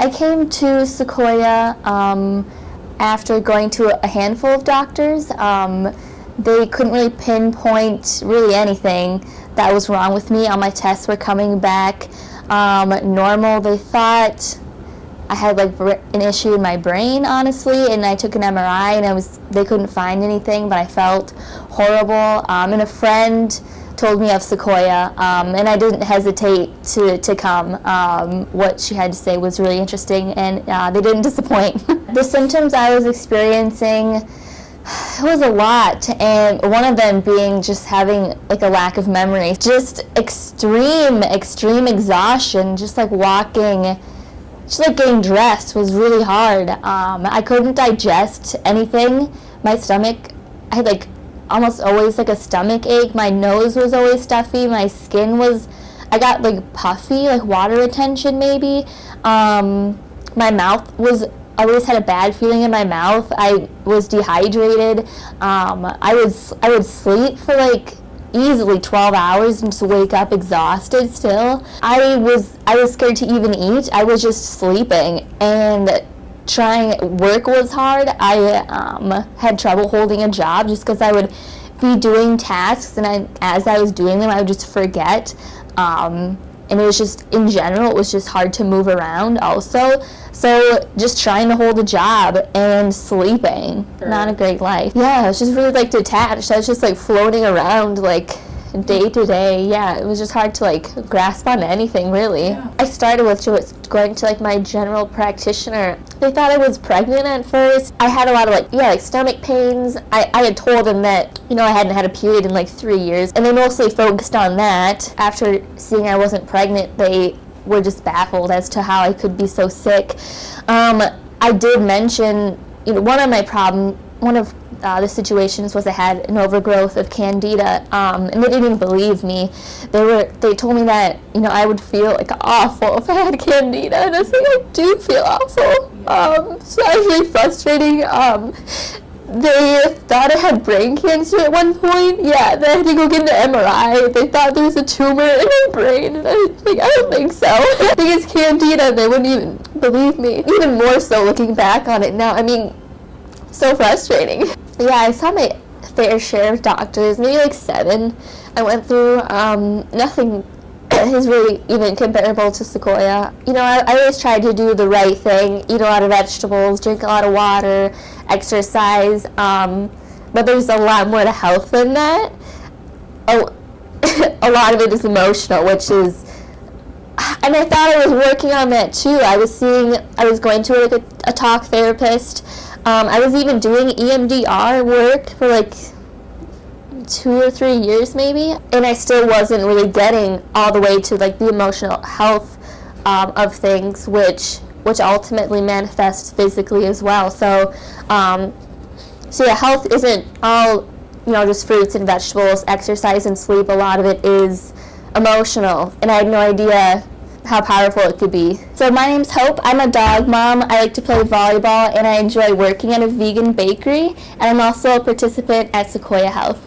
I came to Secoya after going to a handful of doctors. They couldn't really pinpoint really anything that was wrong with me. All my tests were coming back normal. They thought I had like an issue in my brain, honestly, and I took an MRI and they couldn't find anything, but I felt horrible. And a friend told me of Secoya, and I didn't hesitate to come. What she had to say was really interesting, and they didn't disappoint. The symptoms I was experiencing, it was a lot, and one of them being just having like a lack of memory, just extreme exhaustion, just like walking, just like getting dressed was really hard. I couldn't digest anything. My stomach, I had like almost always like a stomach ache. My nose was always stuffy. My skin was, I got like puffy, like water retention maybe. My mouth was, always had a bad feeling in my mouth. I was dehydrated. I would sleep for like easily 12 hours and just wake up exhausted still. I was scared to even eat. I was just sleeping, and trying work was hard. I had trouble holding a job just because I would be doing tasks, and as I was doing them I would just forget. And it was just, in general, it was just hard to move around also. So just trying to hold a job and sleeping, not a great life. Yeah, I was just really like detached. I was just like floating around like day to day. Yeah, it was just hard to like grasp on anything really. Yeah. I started with just going to like my general practitioner. They thought I was pregnant at first. I had a lot of like stomach pains. I had told them that, you know, I hadn't had a period in like 3 years, and they mostly focused on that. After seeing I wasn't pregnant, they were just baffled as to how I could be so sick. I did mention, you know, one of the situations was I had an overgrowth of Candida, and they didn't even believe me. They told me that, you know, I would feel like awful if I had Candida, and I was like, I do feel awful. So that was really frustrating. They thought I had brain cancer at one point. Yeah, they had to go get an MRI. They thought there was a tumor in my brain, and I was like, I don't think so. I think it's Candida. They wouldn't even believe me. Even more so looking back on it now. I mean, so frustrating. Yeah, I saw my fair share of doctors, maybe like 7 I went through. Nothing is really even comparable to Secoya. You know, I always tried to do the right thing, eat a lot of vegetables, drink a lot of water, exercise, but there's a lot more to health than that. A lot of it is emotional, which is, and I thought I was working on that too. I was going to like a talk therapist. I was even doing EMDR work for like 2 or 3 years maybe, and I still wasn't really getting all the way to like the emotional health of things, which ultimately manifests physically as well. So yeah, health isn't all, you know, just fruits and vegetables, exercise and sleep. A lot of it is emotional, and I had no idea how powerful it could be. So my name's Hope. I'm a dog mom. I like to play volleyball, and I enjoy working at a vegan bakery, and I'm also a participant at Secoya Health.